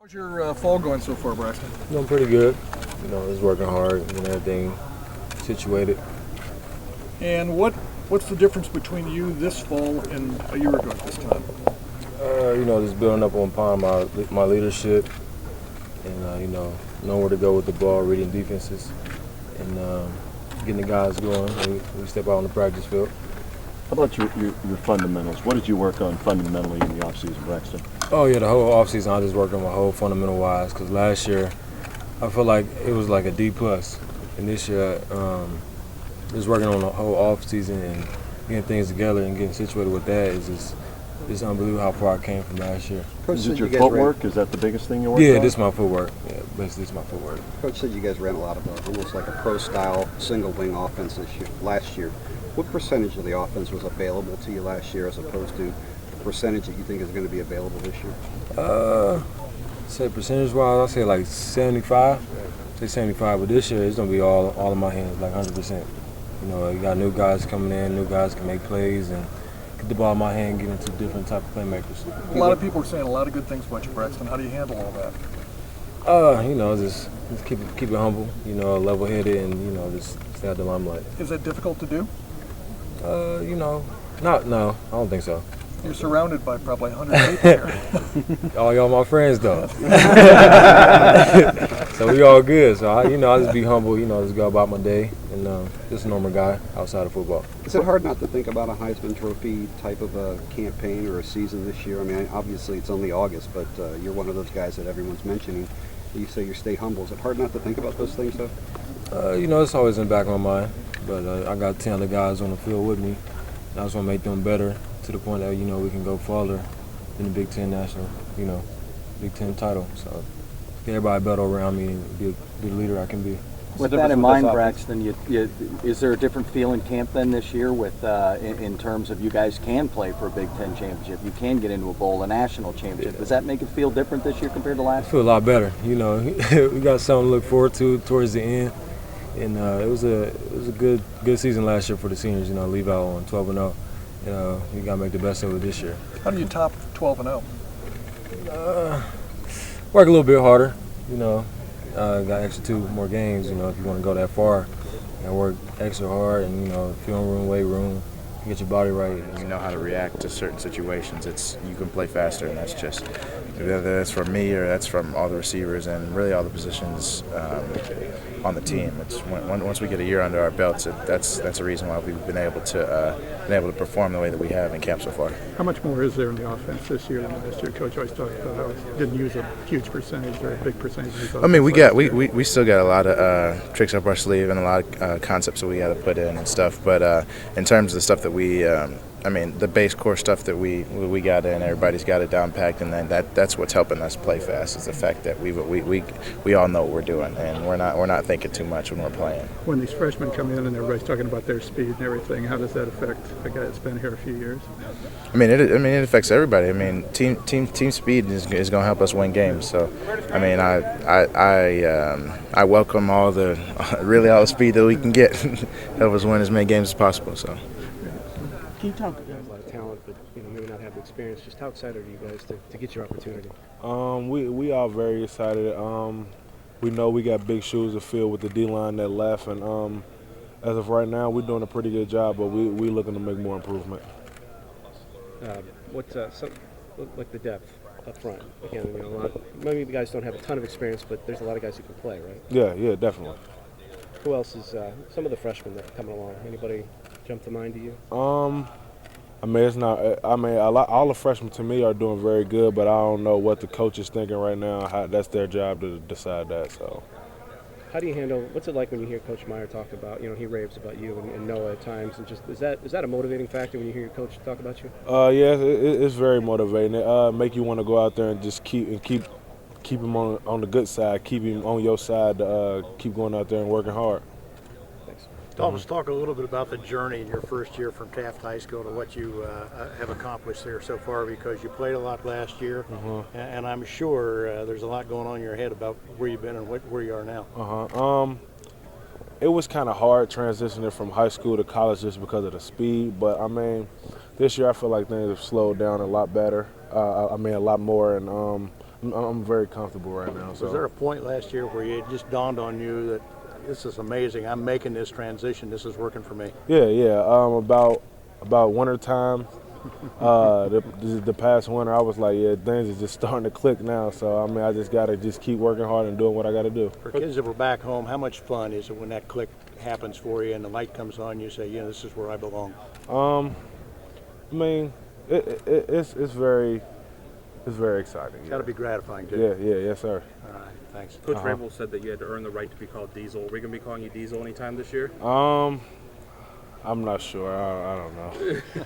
How's your fall going so far, Braxton? Doing pretty good. Just working hard, getting everything situated. And what's the difference between you this fall and a year ago at this time? Just building up on my leadership and, knowing where to go with the ball, reading defenses, and getting the guys going when we step out on the practice field. How about your fundamentals? What did you work on fundamentally in the offseason, Braxton? Oh, yeah, the whole offseason I just worked on my whole fundamental-wise because last year I felt like it was like a D+. And this year, just working on the whole offseason and getting things together and getting situated with that is just it's unbelievable how far I came from last year. Coach, is it your footwork? Is that the biggest thing you worked on? Yeah, this is my footwork. Yeah, basically, this is my footwork. Coach said you guys ran a lot of almost like a pro-style single-wing offense last year. What percentage of the offense was available to you last year as opposed to the percentage that you think is going to be available this year? Say percentage-wise, I'll say like 75. Say 75, but this year it's going to be all in my hands, like 100%. You got new guys coming in, new guys can make plays and get the ball in my hand, get into different type of playmakers. A lot of people are saying a lot of good things about you, Braxton. How do you handle all that? Just keep it humble, level-headed, and just stay out the limelight. Is that difficult to do? No, I don't think so. You're surrounded by probably 100 people here. All y'all my friends, though. So we all good. So, I just be humble, just go about my day, and just a normal guy outside of football. Is it hard not to think about a Heisman Trophy type of a campaign or a season this year? I mean, obviously it's only August, but you're one of those guys that everyone's mentioning. You say you stay humble. Is it hard not to think about those things, though? It's always in the back of my mind. But I got 10 other guys on the field with me. I just want to make them better to the point that, we can go farther in the Big Ten national, Big Ten title. So get everybody better around me and be the leader I can be. With that in mind, Braxton, is there a different feel in camp then this year with in terms of you guys can play for a Big Ten championship, you can get into a bowl, a national championship. Does that make it feel different this year compared to last year? I feel a lot better. We got something to look forward to towards the end. And it was a good season last year for the seniors. Leave out on 12-0. You got to make the best of it this year. How do you top 12-0? Work a little bit harder. Got extra 2 more games. If you want to go that far, work extra hard and film room, weight room, get your body right. You know how to react to certain situations. You can play faster, and that's just whether that's from me or that's from all the receivers and really all the positions on the team. It's once we get a year under our belts, that's a reason why we've been able to perform the way that we have in camp so far. How much more is there in the offense this year than last year? Coach always talked about how it didn't use a huge percentage or a big percentage. I mean, we still got a lot of tricks up our sleeve and a lot of concepts that we got to put in and stuff. But in terms of the stuff that the base core stuff that we got in, everybody's got it down packed, and then that's what's helping us play fast is the fact that we all know what we're doing, and we're not thinking too much when we're playing. When these freshmen come in and everybody's talking about their speed and everything, how does that affect a guy that's been here a few years? It affects everybody. I mean, team speed is going to help us win games. So, I welcome all the speed that we can get, help us win as many games as possible. So. Can you talk about a lot of talent, but maybe not have the experience? Just how excited are you guys to get your opportunity? We are very excited. We know we got big shoes to fill with the D-line that left, and as of right now, we're doing a pretty good job, but we looking to make more improvement. What's like the depth up front? Again, maybe the guys don't have a ton of experience, but there's a lot of guys who can play, right? Yeah, definitely. Who else is some of the freshmen that are coming along? Anybody jump to mind to you? It's not. All the freshmen to me are doing very good, but I don't know what the coach is thinking right now. That's their job to decide that. So, how do you handle? What's it like when you hear Coach Meyer talk about? He raves about you and Noah at times, and just is that a motivating factor when you hear your coach talk about you? Yeah, it's very motivating. It make you want to go out there and just keep him on the good side, keep him on your side, keep going out there and working hard. Let's talk a little bit about the journey in your first year from Taft High School to what you have accomplished there so far, because you played a lot last year, and I'm sure there's a lot going on in your head about where you've been and where you are now. It was kind of hard transitioning from high school to college just because of the speed, but this year I feel like things have slowed down a lot better. A lot more, and I'm very comfortable right now. So Was there a point last year where it just dawned on you that this is amazing, I'm making this transition, this is working for me? Yeah. About winter time, the past winter, I was like, yeah, things are just starting to click now. So I mean, I just gotta just keep working hard and doing what I gotta do. For kids that were back home, how much fun is it when that click happens for you and the light comes on, you say, yeah, this is where I belong? I mean, it's very exciting. It's got to be gratifying too. Yeah, yes, sir. All right, thanks. Coach Vrabel said that you had to earn the right to be called Diesel. Are we going to be calling you Diesel anytime this year? I'm not sure. I don't know.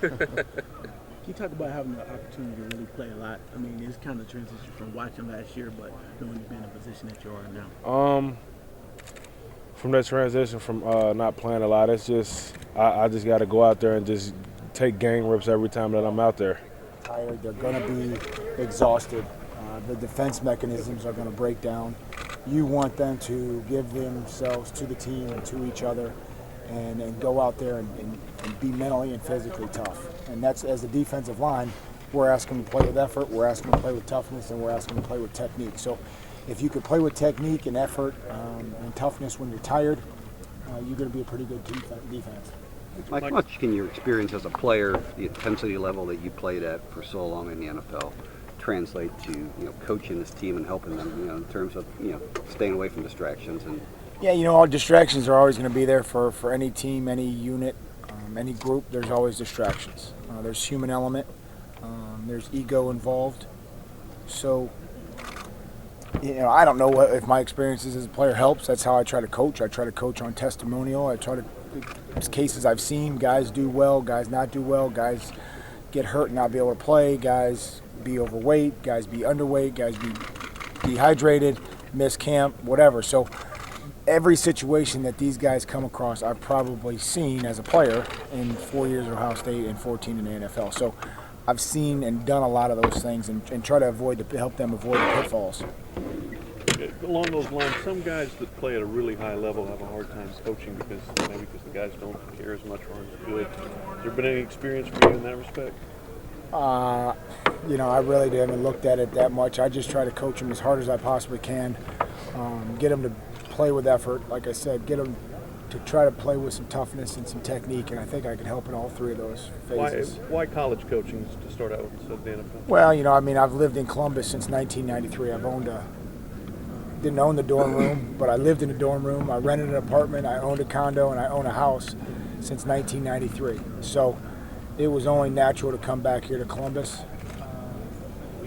Can you talk about having the opportunity to really play a lot? I mean, it's kind of transition from watching last year, but knowing you've been in a position that you are now. From that transition from not playing a lot, it's just I just got to go out there and just take game rips every time that I'm out there. Tired, they're going to be exhausted. The defense mechanisms are going to break down. You want them to give themselves to the team and to each other, and go out there and be mentally and physically tough. And that's, as a defensive line, we're asking them to play with effort, we're asking them to play with toughness, and we're asking them to play with technique. So if you could play with technique and effort and toughness when you're tired, you're going to be a pretty good defense. How much can your experience as a player, the intensity level that you played at for so long in the NFL, translate to coaching this team and helping them in terms of staying away from distractions? And yeah, all distractions are always going to be there for any team, any unit, any group. There's always distractions. There's human element. There's ego involved. So I don't know if my experiences as a player helps. That's how I try to coach. I try to coach on testimonial. I try to. Cases I've seen, guys do well, guys not do well, guys get hurt and not be able to play, guys be overweight, guys be underweight, guys be dehydrated, miss camp, whatever. So every situation that these guys come across, I've probably seen as a player in 4 years at Ohio State and 14 in the NFL. So I've seen and done a lot of those things and try to help them avoid the pitfalls. Along those lines, some guys that play at a really high level have a hard time coaching because the guys don't care as much or aren't as good. Has there been any experience for you in that respect? I really haven't looked at it that much. I just try to coach them as hard as I possibly can, get them to play with effort, like I said, get them to try to play with some toughness and some technique, and I think I can help in all three of those phases. Why college coaching to start out with instead of the NFL? Well, I've lived in Columbus since 1993. Didn't own the dorm room, but I lived in a dorm room. I rented an apartment, I owned a condo, and I own a house since 1993. So it was only natural to come back here to Columbus.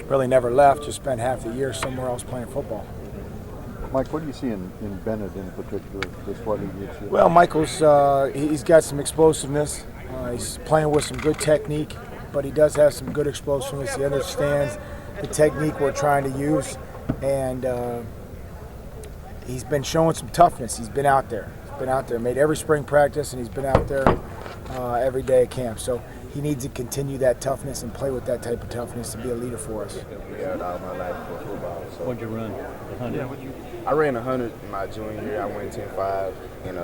Really never left, just spent half the year somewhere else playing football. Mike, what do you see in Bennett in particular that's what he needs you? Well, Michael's, he's got some explosiveness. He's playing with some good technique, but he does have some good explosiveness. He understands the technique we're trying to use, and he's been showing some toughness. He's been out there. Made every spring practice, and he's been out there every day at camp. So he needs to continue that toughness and play with that type of toughness to be a leader for us. Yeah, all my life for football. So. What'd you run? 100? I ran 100 in my junior year. I went 10.5. And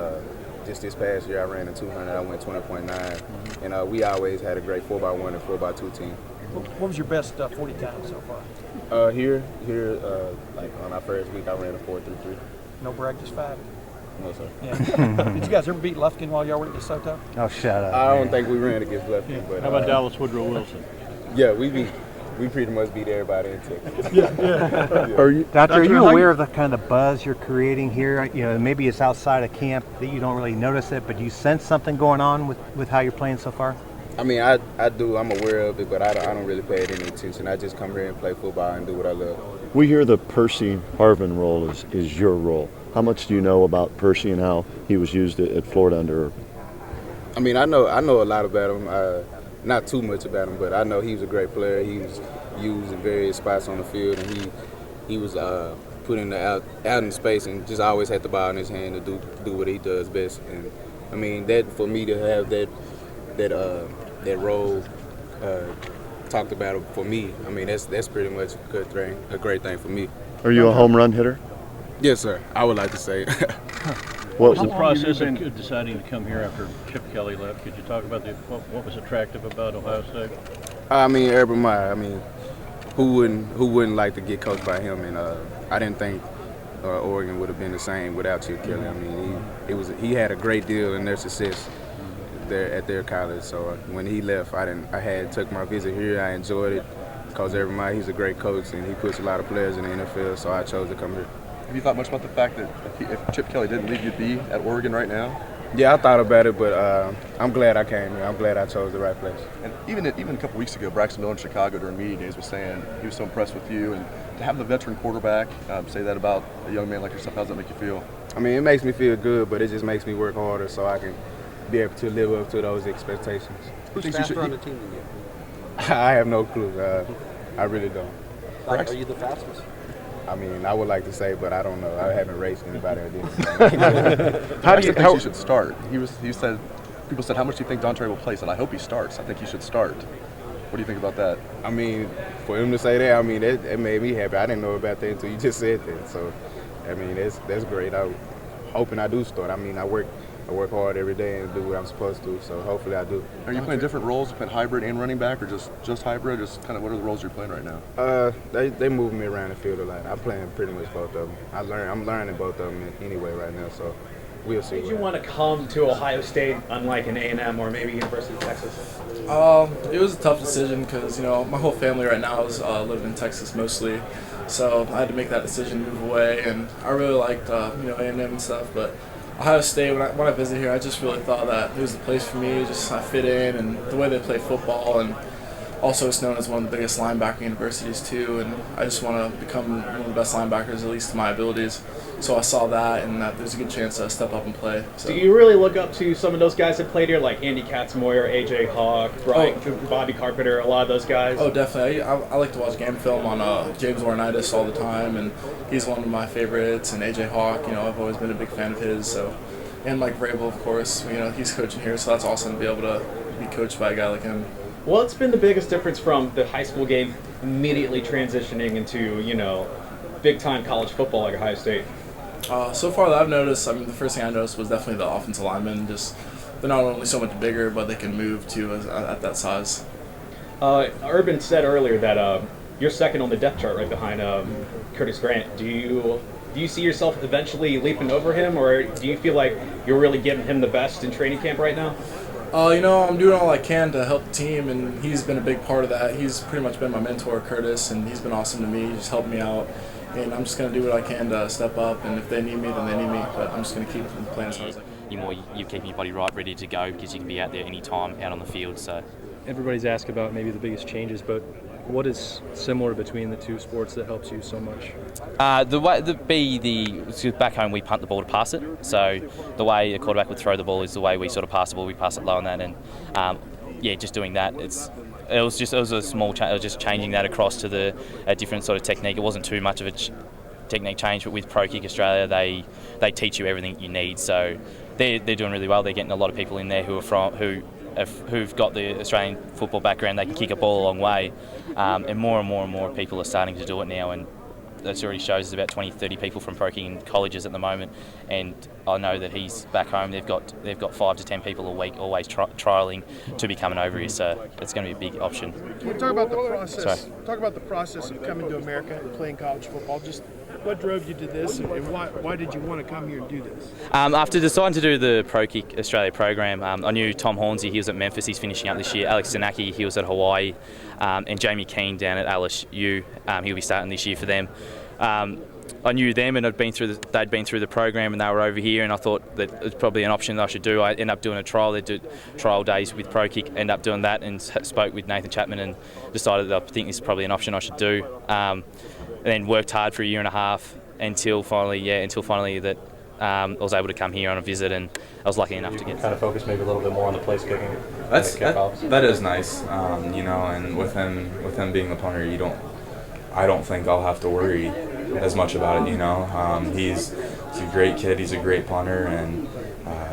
just this past year, I ran a 200. I went 20.9. And we always had a great 4x1 and 4x2 team. What was your best 40 time so far? Here, like on our first week, I ran a 4.33. No practice 5? No, sir. Yeah. Did you guys ever beat Lufkin while y'all were at DeSoto? Oh, shut up. I don't think we ran against Lufkin. But how about Dallas Woodrow Wilson? Yeah, we pretty much beat everybody in Texas. Doctor, are you aware of the kind of buzz you're creating here? Maybe it's outside of camp that you don't really notice it, but do you sense something going on with how you're playing so far? I mean, I do. I'm aware of it, but I don't really pay it any attention. I just come here and play football and do what I love. We hear the Percy Harvin role is your role. How much do you know about Percy and how he was used at Florida under? I mean, I know a lot about him. Not too much about him, but I know he was a great player. He was used in various spots on the field, and he was put out in space and just always had the ball in his hand to do what he does best. And I mean, that for me to have that role talked about for me, I mean that's pretty much a great thing for me. Are you a home run hitter? Yes, sir. I would like to say. What was the process of deciding to come here after Chip Kelly left? Could you talk about what was attractive about Ohio State? I mean, Urban Meyer. I mean, who wouldn't like to get coached by him? And I didn't think Oregon would have been the same without Chip Kelly. I mean, he had a great deal in their success there at their college. So when he left, I took my visit here. I enjoyed it because he's a great coach and he puts a lot of players in the NFL. So I chose to come here. Have you thought much about the fact that if Chip Kelly didn't leave, you'd be at Oregon right now? Yeah, I thought about it, but I'm glad I came here. I'm glad I chose the right place. And even a couple weeks ago, Braxton in Chicago during media days was saying he was so impressed with you, and to have the veteran quarterback say that about a young man like yourself, how does that make you feel? I mean, it makes me feel good, but it just makes me work harder so I can be able to live up to those expectations. Who's faster on the team than you? I have no clue. I really don't. Are you the fastest? I mean, I would like to say, but I don't know. I haven't raced anybody or How do you think he should start? He said, people said, how much do you think Dontre will play? He said, I hope he starts. I think he should start. What do you think about that? I mean, for him to say that, I mean, it made me happy. I didn't know about that until you just said that. So, I mean, that's great. I'm hoping I do start. I mean, I work hard every day and do what I'm supposed to, so hopefully I do. Are you playing different roles? You playing hybrid and running back, or just hybrid? Just kind of what are the roles you're playing right now? They move me around the field a lot. I'm playing pretty much both of them. I'm learning both of them anyway right now, so we'll see. Did you want to come to Ohio State, unlike an A&M or maybe University of Texas? It was a tough decision because my whole family right now is living in Texas mostly, so I had to make that decision, move away, and I really liked A&M and stuff, but Ohio State, when I visited here, I just really thought that it was the place for me. Just I fit in, and the way they play football, and also it's known as one of the biggest linebacker universities too. And I just want to become one of the best linebackers, at least to my abilities. So I saw that, and that there's a good chance to step up and play. So. Do you really look up to some of those guys that played here, like Andy Katzenmoyer, AJ Hawk, Bobby Carpenter, a lot of those guys? Oh, definitely. I like to watch game film on James Laurinaitis all the time, and he's one of my favorites. And AJ Hawk, I've always been a big fan of his. So, and like Vrabel, of course, he's coaching here, so that's awesome to be able to be coached by a guy like him. What's been the biggest difference from the high school game immediately transitioning into, big-time college football like Ohio State? So far that I've noticed, the first thing I noticed was definitely the offensive linemen. Just they're not only so much bigger, but they can move too at that size. Urban said earlier that you're second on the depth chart right behind Curtis Grant. Do you see yourself eventually leaping over him, or do you feel like you're really giving him the best in training camp right now? I'm doing all I can to help the team, and he's been a big part of that. He's pretty much been my mentor, Curtis, and he's been awesome to me. He's helped me out. And I'm just going to do what I can to step up, and if they need me, then they need me. But I'm just going to keep playing as hard as I can. You're keeping your body right, ready to go, because you can be out there any time out on the field. So everybody's asked about maybe the biggest changes, but what is similar between the two sports that helps you so much? Back home we punt the ball to pass it. So the way a quarterback would throw the ball is the way we sort of pass the ball. We pass it low on that, and just doing that. It was a small change. It was just changing that across to a different sort of technique. It wasn't too much of a technique change, but with Pro Kick Australia, they teach you everything you need. So they're doing really well. They're getting a lot of people in there who've got the Australian football background. They can kick a ball a long way, and more people are starting to do it now. And that already shows there's about 20, 30 people from Pro Kick in colleges at the moment, and I know that he's back home. They've got 5 to 10 people a week always trialling to be coming over here, so it's going to be a big option. Can you talk about the process? Talk about the process of coming to America and playing college football. Just what drove you to this, and why did you want to come here and do this? After deciding to do the Pro Kick Australia program, I knew Tom Hornsey. He was at Memphis. He's finishing up this year. Alex Zanacki, he was at Hawaii, and Jamie Keane down at LSU. He'll be starting this year for them. I knew them, and they'd been through the program, and they were over here, and I thought that it was probably an option that I should do. I ended up doing a trial. They did trial days with Pro Kick, ended up doing that, and spoke with Nathan Chapman and decided that I think this is probably an option I should do. And then worked hard for a year and a half until finally that I was able to come here on a visit, and I was lucky enough to get kind of focus maybe a little bit more on the place kicking. That is nice, and with him being the punter, I don't think I'll have to worry as much about it. He's a great kid. He's a great punter, and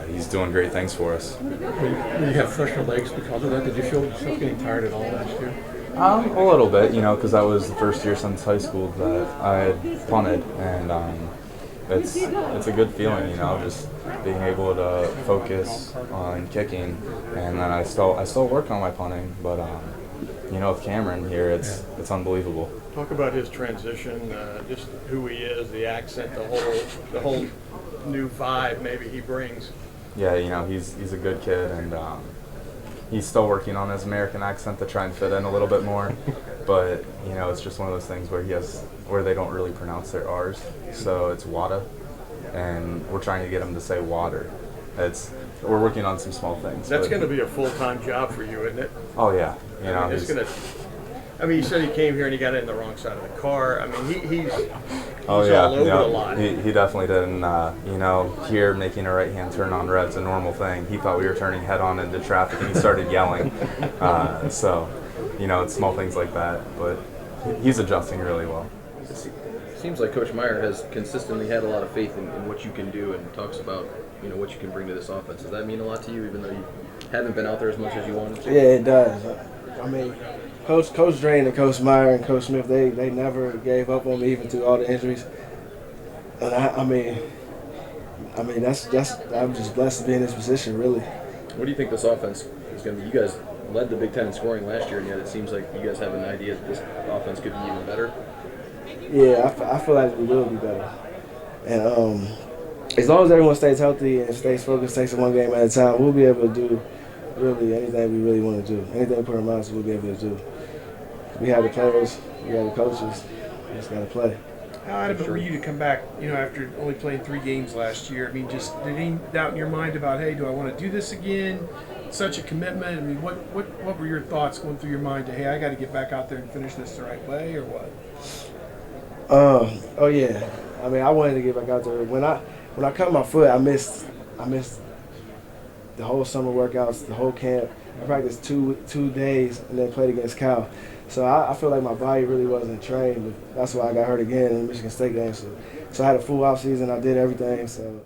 he's doing great things for us. When you have fresher legs because of that, did you feel yourself getting tired at all last year? A little bit, because that was the first year since high school that I had punted, and it's a good feeling, just being able to focus on kicking, and then I still work on my punting, but with Cameron here, it's unbelievable. Talk about his transition, just who he is, the accent, the whole new vibe maybe he brings. Yeah, he's a good kid, and he's still working on his American accent to try and fit in a little bit more. But it's just one of those things where they don't really pronounce their R's, so it's Wada, and we're trying to get him to say water. We're working on some small things. That's going to be a full-time job for you, isn't it? Oh yeah, you said he came here and he got in the wrong side of the car. I mean, he's all over the line. He definitely didn't. Here making a right-hand turn on red's a normal thing. He thought we were turning head-on into traffic, and he started yelling. It's small things like that, but he's adjusting really well. It seems like Coach Meyer has consistently had a lot of faith in what you can do, and talks about what you can bring to this offense. Does that mean a lot to you, even though you haven't been out there as much as you wanted to? Yeah, it does. I mean, Coach Drain and Coach Meyer and Coach Smith, they never gave up on me even through all the injuries. And I mean, that's I'm just blessed to be in this position, really. What do you think this offense is going to be? You guys led the Big Ten in scoring last year, and yet it seems like you guys have an idea that this offense could be even better. Yeah, I feel like we will be better. And as long as everyone stays healthy and stays focused, takes it one game at a time, we'll be able to do really anything we really want to do. Anything we put our minds to, we'll be able to do. We have the players, we have the coaches, we just got to play. How adamant were you to come back, after only playing 3 games last year? I mean, did any doubt in your mind about, hey, do I want to do this again? Such a commitment. I mean, what were your thoughts going through your mind to, hey, I got to get back out there and finish this the right way, or what? Oh yeah. I mean, I wanted to get back out there. When I cut my foot, I missed the whole summer workouts, the whole camp. I practiced two days and then played against Cal. So I feel like my body really wasn't trained. But that's why I got hurt again in the Michigan State game. So I had a full off season. I did everything. So.